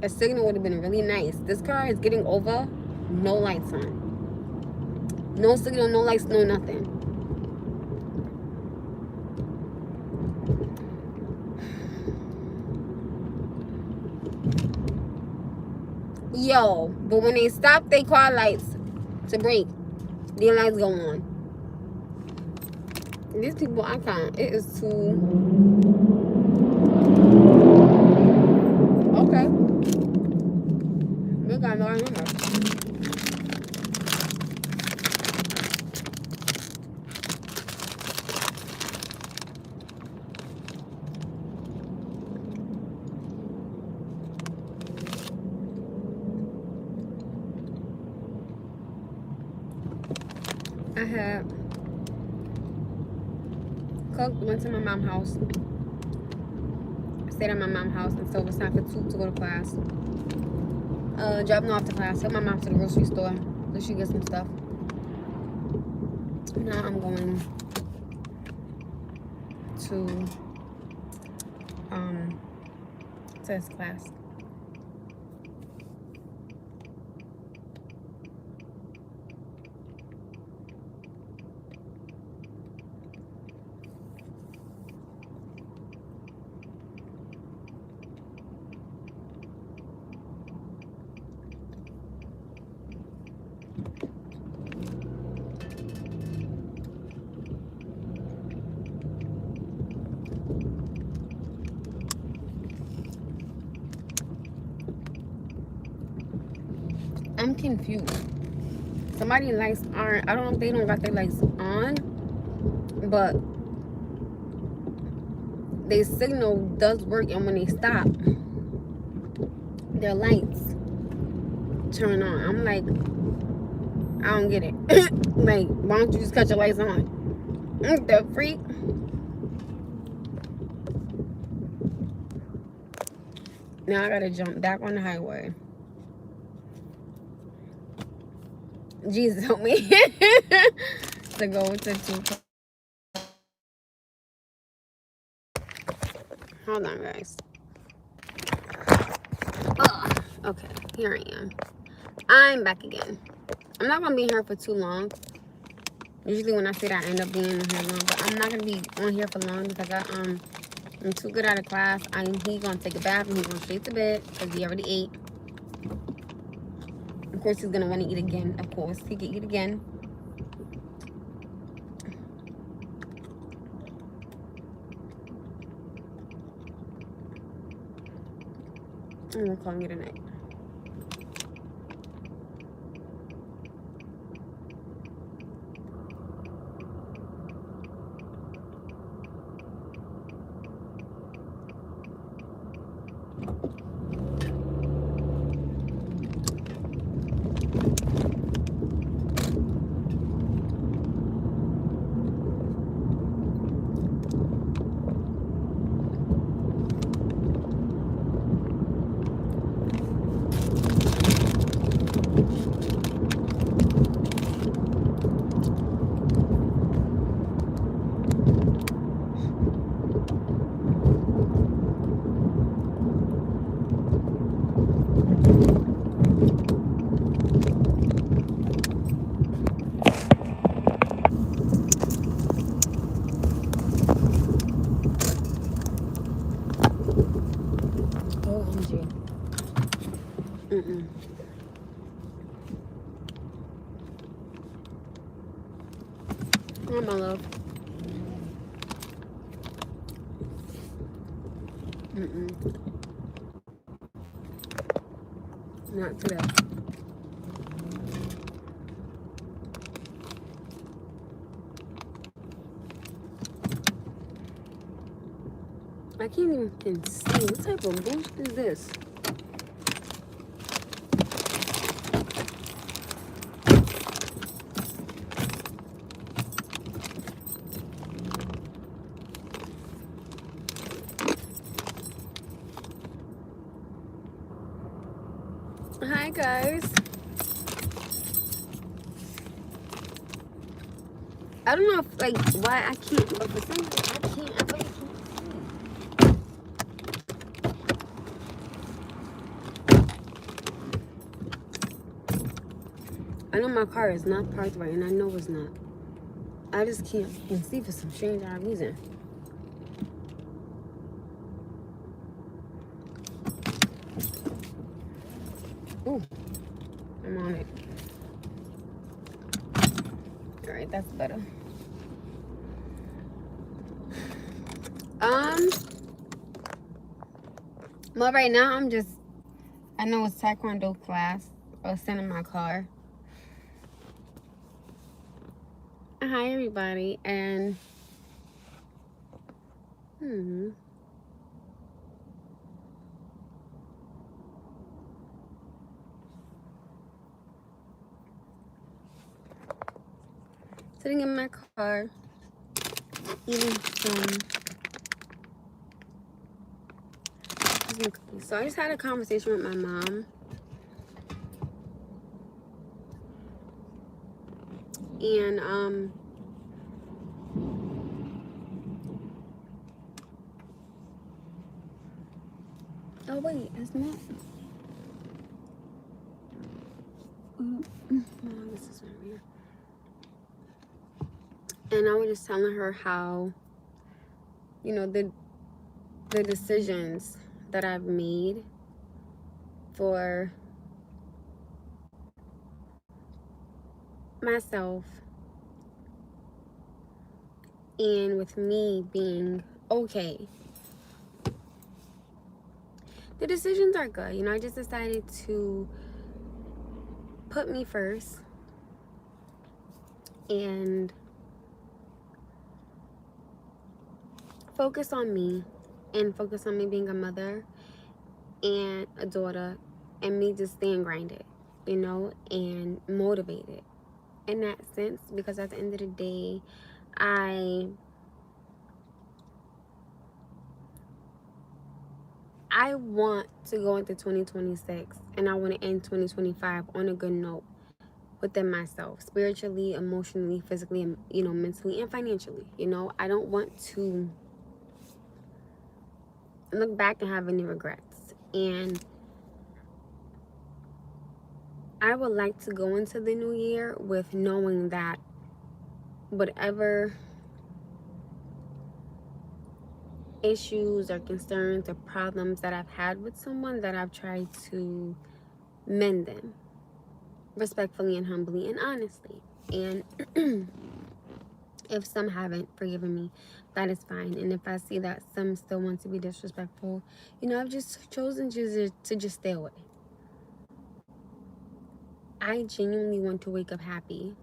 A signal would have been really nice. This car is getting over, no lights on. No signal, no lights, no nothing. Yo, but when they stop they car lights to brake, their lights go on. These people, I can't. It is too... Okay. They got no number. I had cooked, went to my mom's house, stayed at my mom's house until it was time for 2 to go to class. Dropping off to class, took my mom to the grocery store so she get some stuff. Now I'm going to this class. I'm confused. Somebody's lights aren't, I don't know if they don't got their lights on, but their signal does work, and when they stop, their lights turn on. I'm like, I don't get it. Like, why don't you just cut your lights on? The freak. Now I gotta jump back on the highway. Jesus help me. To go to 2. Hold on, guys. Ugh. Okay, here I am. I'm back again. I'm not gonna be here for too long. Usually when I say that, I end up being in here long, but I'm not gonna be on here for long because I'm too good out of class. He's gonna take a bath and he's going straight to bed because he already ate. Of course, he's gonna want to eat again. Of course, he can eat again. And we're calling it a night. OMG. Come on, my love. Not today. I can't even see. What type of bullshit is this? Hi guys. I don't know if like why I can't, but for some reason I really can't see. my car is not parked right, and I know it's not. I just can't see for some strange reason. Ooh, I'm on it. All right, that's better. Well, right now I know it's Taekwondo class. I was sitting in my car. Hi, everybody, and sitting in my car, eating some cookies. So I just had a conversation with my mom, and oh wait, it's not. No, this is right here. And I was just telling her how, you know, the decisions that I've made for myself, and with me being okay, the decisions are good. You know, I just decided to put me first and focus on me, and focus on me being a mother and a daughter, and me just staying grinded, you know, and motivated in that sense, because at the end of the day, I want to go into 2026, and I want to end 2025 on a good note within myself, spiritually, emotionally, physically, and, you know, mentally and financially. You know, I don't want to look back and have any regrets. And I would like to go into the new year with knowing that whatever issues or concerns or problems that I've had with someone, that I've tried to mend them respectfully and humbly and honestly. And if some haven't forgiven me, that is fine. And if I see that some still want to be disrespectful, you know, I've just chosen to just stay away. I genuinely want to wake up happy.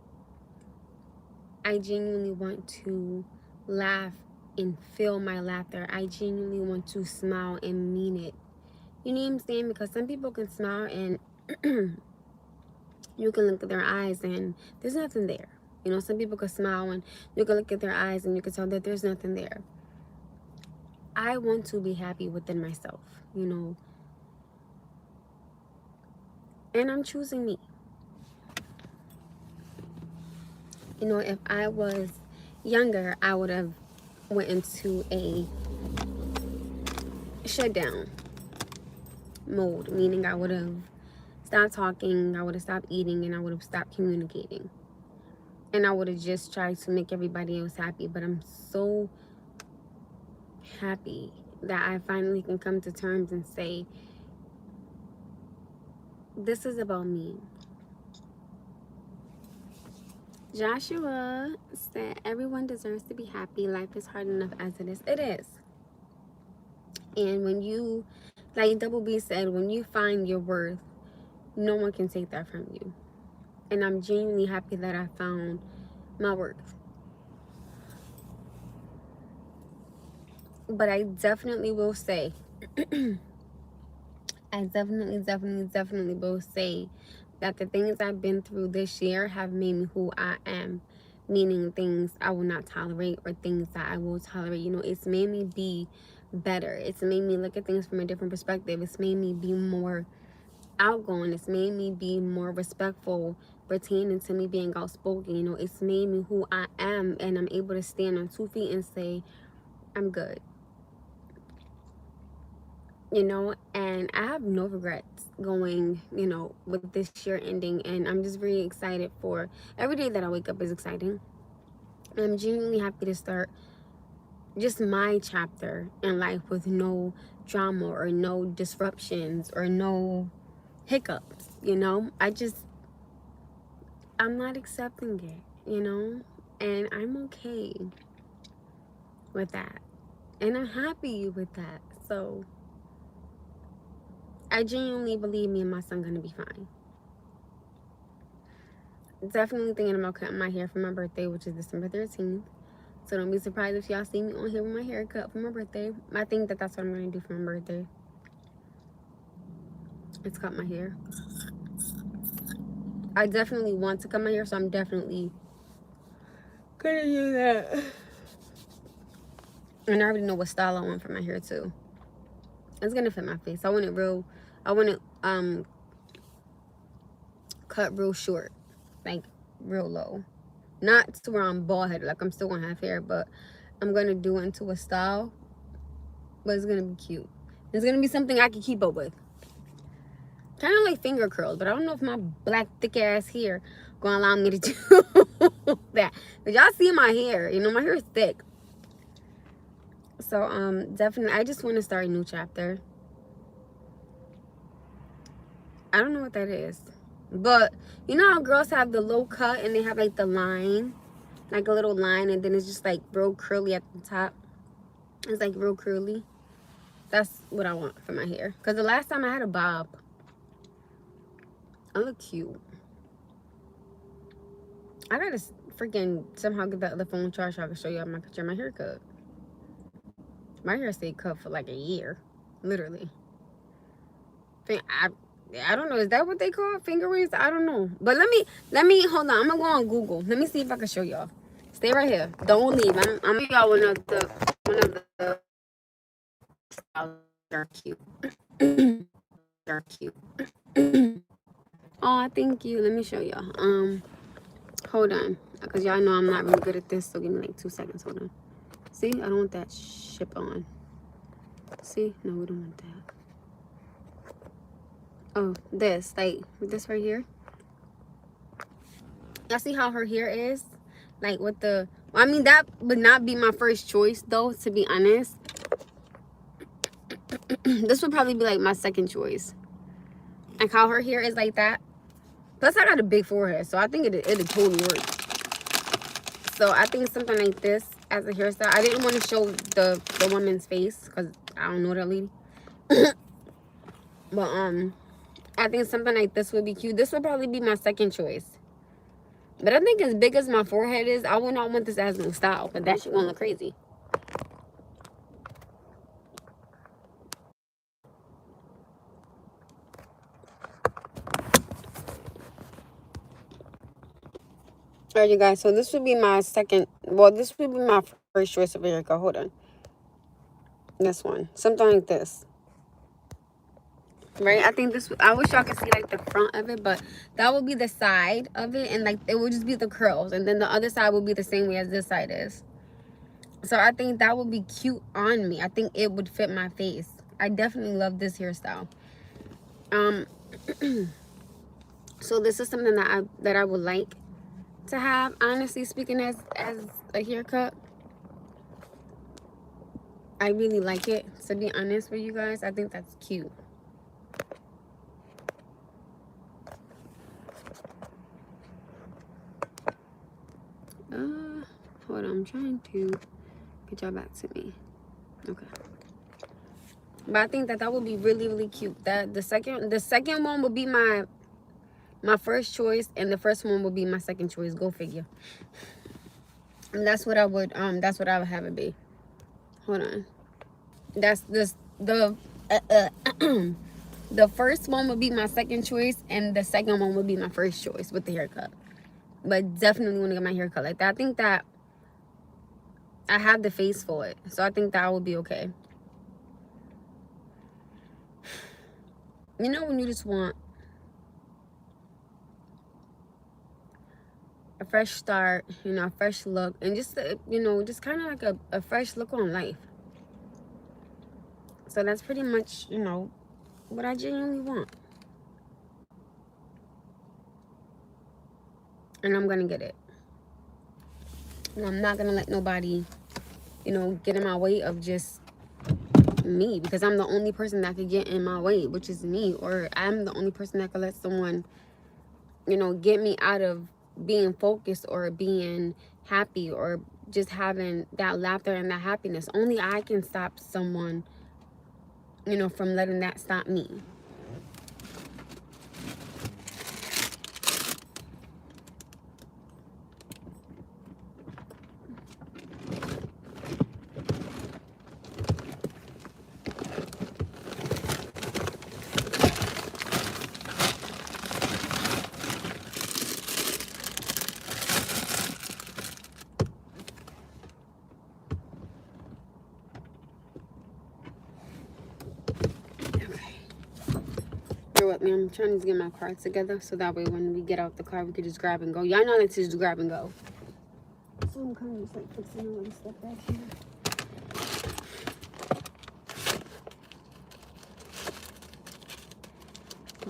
I genuinely want to laugh and feel my laughter. I genuinely want to smile and mean it. You know what I'm saying? Because some people can smile and you can look at their eyes and there's nothing there. You know, some people can smile and you can look at their eyes and you can tell that there's nothing there. I want to be happy within myself, you know. And I'm choosing me. You know, if I was younger, I would have went into a shutdown mode, meaning I would have stopped talking, I would have stopped eating, and I would have stopped communicating. And I would have just tried to make everybody else happy. But I'm so happy that I finally can come to terms and say, this is about me. Joshua said, everyone deserves to be happy. Life is hard enough as it is. It is. And when you, like Double B said, when you find your worth, no one can take that from you. And I'm genuinely happy that I found my worth. But I definitely will say, I definitely will say that the things I've been through this year have made me who I am. Meaning things I will not tolerate or things that I will tolerate. You know, it's made me be better. It's made me look at things from a different perspective. It's made me be more outgoing. It's made me be more respectful pertaining to me being outspoken. You know, it's made me who I am, and I'm able to stand on 2 feet and say, I'm good. you know, and I have no regrets going, you know, with this year ending, and I'm just very excited for every day that I wake up is exciting. I'm genuinely happy to start just my chapter in life with no drama or no disruptions or no hiccups, you know. I'm not accepting it, you know, and I'm okay with that, and I'm happy with that. So I genuinely believe me and my son gonna be fine. Definitely thinking about cutting my hair for my birthday, which is December 13th. So don't be surprised if y'all see me on here with my hair cut for my birthday. I think that that's what I'm going to do for my birthday. It's cut my hair. I definitely want to cut my hair, so I'm definitely going to do that. And I already know what style I want for my hair, too. It's going to fit my face. I want it cut real short. Like, real low. Not to where I'm bald headed, like I'm still gonna have hair, but I'm gonna do it into a style, but it's gonna be cute. It's gonna be something I can keep up with. Kind of like finger curls, but I don't know if my black thick ass hair gonna allow me to do that. But y'all see my hair, you know, my hair is thick. So definitely I just want to start a new chapter. I don't know what that is, but you know how girls have the low cut and they have like the line, like a little line, and then it's just like real curly at the top. It's like real curly. That's what I want for my hair. Because the last time I had a bob, I look cute. I gotta freaking somehow get that other phone charged so I can show y'all my picture of my haircut. My hair stayed cut for like a year. Literally. I don't know. Is that what they call it? Finger waves? I don't know. But let me hold on. I'm gonna go on Google. Let me see if I can show y'all. Stay right here. Don't leave. I'm gonna y'all one of the styles that are cute. They're cute. Oh, thank you. Let me show y'all. Hold on. Because y'all know I'm not really good at this, so give me like 2 seconds. Hold on. See? I don't want that ship on. See? No, we don't want that. Oh, this. Like, this right here. Y'all see how her hair is? Like, with the... I mean, that would not be my first choice, though, to be honest. This would probably be, like, my second choice. Like, how her hair is like that. Plus, I got a big forehead, so I think it'd totally work. So, I think something like this as a hairstyle. I didn't want to show the woman's face, because I don't know that lady. But, I think something like this would be cute. This would probably be my second choice. But I think as big as my forehead is, I would not want this as no style. But that shit gonna look crazy. Alright, you guys. So this would be my second. Well, this would be my first choice of a haircut. Hold on. This one. Something like this. Right? I think this... I wish y'all could see like the front of it. But that would be the side of it. And like it would just be the curls. And then the other side would be the same way as this side is. So I think that would be cute on me. I think it would fit my face. I definitely love this hairstyle. So this is something that I would like to have, honestly speaking, as a haircut. I really like it, to be honest with you guys. I think that's cute. Hold on, I'm trying to get y'all back to me. Okay. But I think that would be really, really cute. That the second one would be my first choice, and the first one would be my second choice. Go figure. And that's what I would have it be. Hold on. That's this the the first one would be my second choice, and the second one would be my first choice with the haircut. But definitely want to get my hair cut like that. I think that I have the face for it, so I think that would be okay. You know, when you just want a fresh start, you know, a fresh look, and just, you know, just kind of like a fresh look on life. So that's pretty much, you know, what I genuinely want. And I'm gonna get it. And I'm not gonna let nobody, you know, get in my way of just me, because I'm the only person that could get in my way, which is me. Or I'm the only person that could let someone, you know, get me out of being focused or being happy or just having that laughter and that happiness. Only I can stop someone, you know, from letting that stop me. Bear with me. I'm trying to get my cards together so that way when we get out the car, we could just grab and go. Y'all know that's just grab and go. So I'm kind of just like fixing all this stuff back here.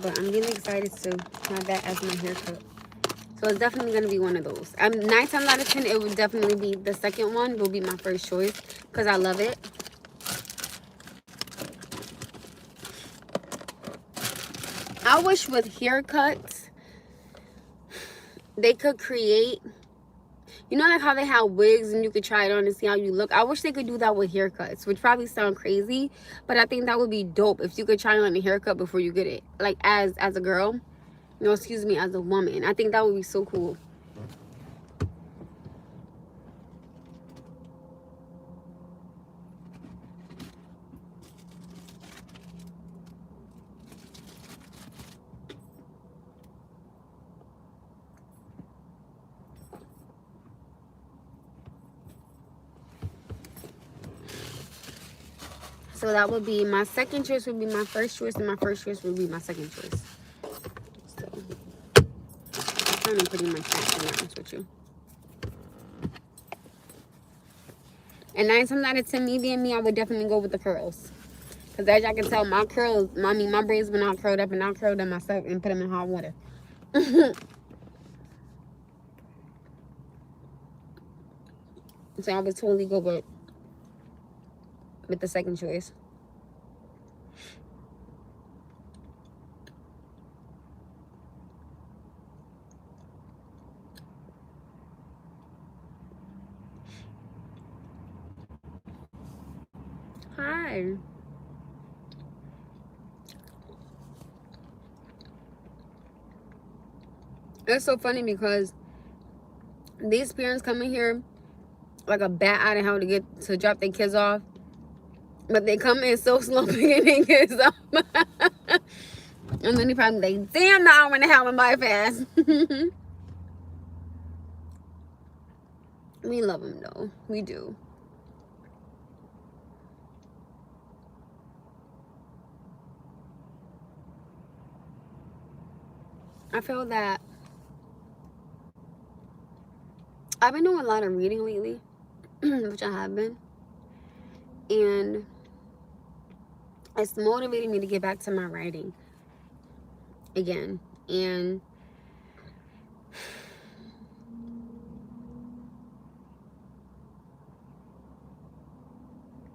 But I'm really excited to have that as my haircut. So it's definitely going to be one of those. 9 times out of 10, it would definitely be the second one. Will be my first choice because I love it. I wish with haircuts, they could create, you know, like how they have wigs and you could try it on and see how you look. I wish they could do that with haircuts, which probably sound crazy, but I think that would be dope if you could try on a haircut before you get it. Like as a girl, no, excuse me, as a woman. I think that would be so cool. So that would be my second choice, would be my first choice, and my first choice would be my second choice. So I'm trying to pretty much that, to be honest with you. And 9 times out of 10, me being me, I would definitely go with the curls. Because as y'all can tell, my curls, my braids been all curled up, and I'll curl them myself and put them in hot water. So I would totally go with the second choice. Hi. It's so funny because these parents come in here like a bat out of hell to drop their kids off, but they come in so slow picking their kids up. And then they probably like, damn, the hour and a half went by fast. We love them though, we do. I feel that I've been doing a lot of reading lately, which I have been, and it's motivating me to get back to my writing again. And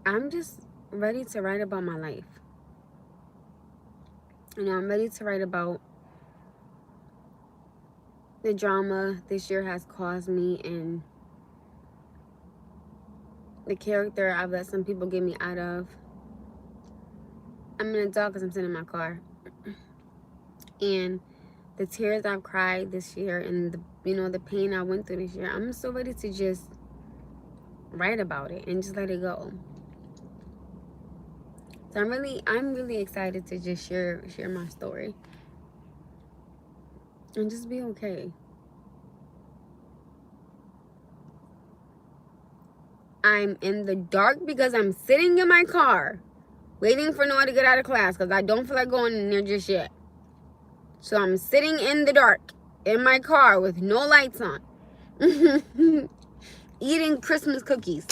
I'm just ready to write about my life. You know, I'm ready to write about the drama this year has caused me and the character I've let some people get me out of. I'm in a dog because I'm sitting in my car. And the tears I've cried this year and the pain I went through this year, I'm so ready to just write about it and just let it go. So I'm really excited to just share my story and just be okay. I'm in the dark because I'm sitting in my car waiting for Noah to get out of class because I don't feel like going in there just yet. So I'm sitting in the dark in my car with no lights on, eating Christmas cookies.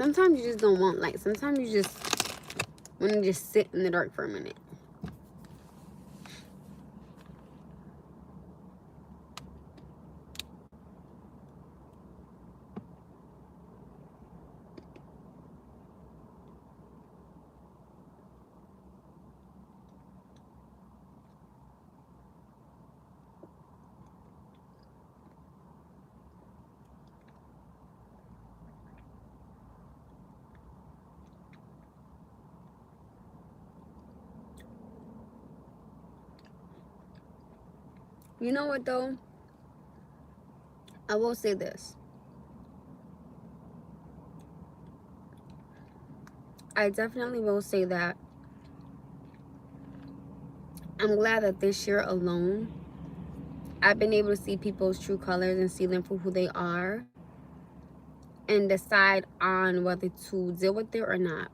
Sometimes you just don't want light. Sometimes you just want to just sit in the dark for a minute. You know what though? I will say this. I definitely will say that I'm glad that this year alone, I've been able to see people's true colors and see them for who they are and decide on whether to deal with it or not.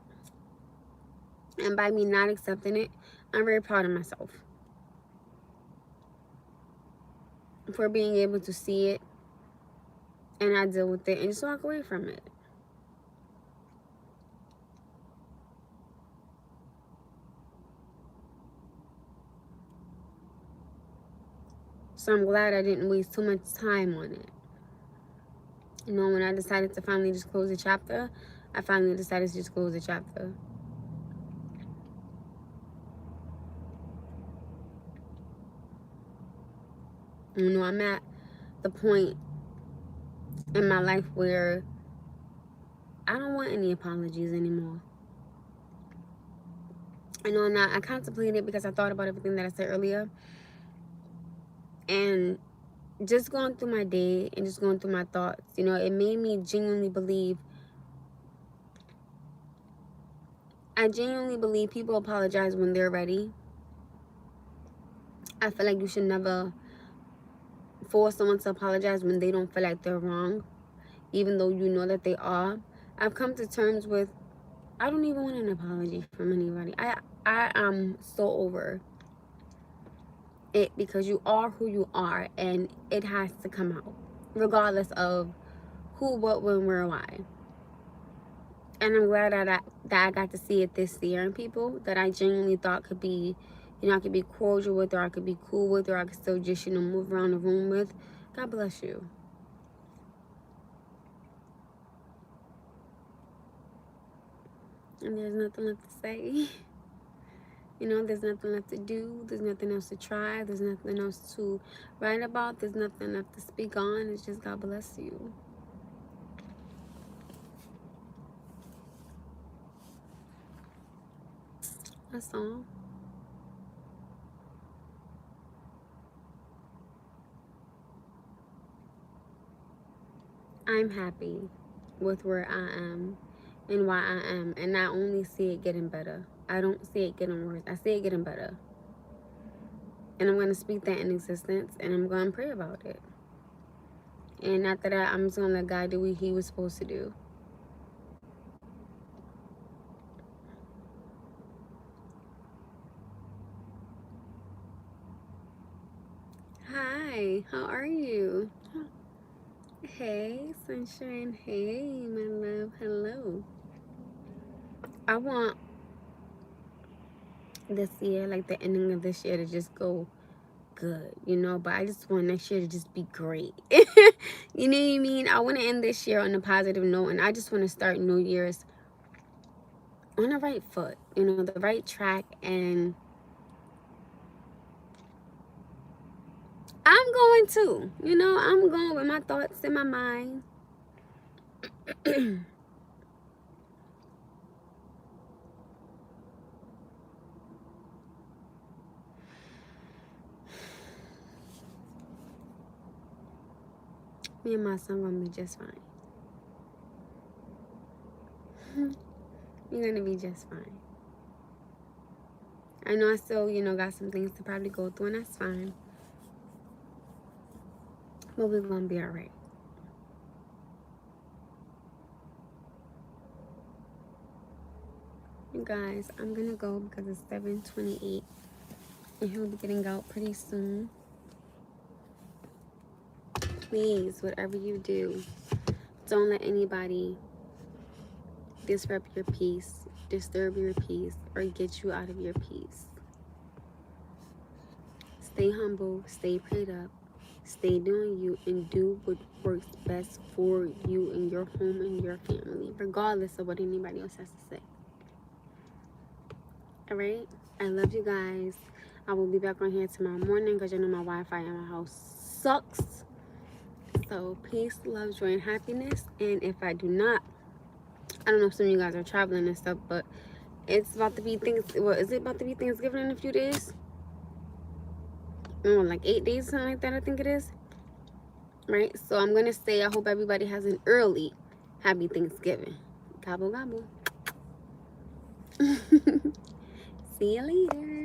And by me not accepting it, I'm very proud of myself for being able to see it and I deal with it and just walk away from it. So I'm glad I didn't waste too much time on it. You know, when I decided to finally just close the chapter, I finally decided to just close the chapter. You know, I'm at the point in my life where I don't want any apologies anymore. You know, and I contemplated because I thought about everything that I said earlier. And just going through my day and just going through my thoughts, you know, it made me genuinely believe. I genuinely believe people apologize when they're ready. I feel like you should never force someone to apologize when they don't feel like they're wrong, even though you know that they are. I've come to terms with, I don't even want an apology from anybody. I am so over it because you are who you are and it has to come out regardless of who, what, when, where, why. And I'm glad that I got to see it this year in people that I genuinely thought could be, you know, I could be cordial with, or I could be cool with, or I could still just, you know, move around the room with. God bless you. And there's nothing left to say. You know, there's nothing left to do. There's nothing else to try. There's nothing else to write about. There's nothing left to speak on. It's just God bless you. That's all. I'm happy with where I am and why I am. And I only see it getting better. I don't see it getting worse. I see it getting better. And I'm going to speak that in existence. And I'm going to pray about it. And after that, I'm just going to let God do what He was supposed to do. Hi, how are you? Hey, sunshine. Hey, my love. Hello. I want this year, like the ending of this year, to just go good, you know, but I just want next year to just be great. You know what I mean? I want to end this year on a positive note, and I just want to start New Year's on the right foot, you know, the right track. And I'm going to, you know, I'm going with my thoughts in my mind. Me and my son gonna be just fine. We're gonna be just fine. I know I still, you know, got some things to probably go through, and that's fine. But we're gonna be alright. You guys, I'm gonna go because it's 7:28 and he'll be getting out pretty soon. Please, whatever you do, don't let anybody disrupt your peace, disturb your peace, or get you out of your peace. Stay humble, stay prayed up, stay doing you, and do what works best for you and your home and your family, regardless of what anybody else has to say. Alright? I love you guys. I will be back on here tomorrow morning because you know my Wi-Fi in my house sucks. So peace, love, joy, and happiness. And if I do not, I don't know if some of you guys are traveling and stuff, but it's about to be is it about to be Thanksgiving in a few days? Like 8 days, something like that, I think it is. Right? So I'm gonna say I hope everybody has an early happy Thanksgiving. Gobble gobble. See you later.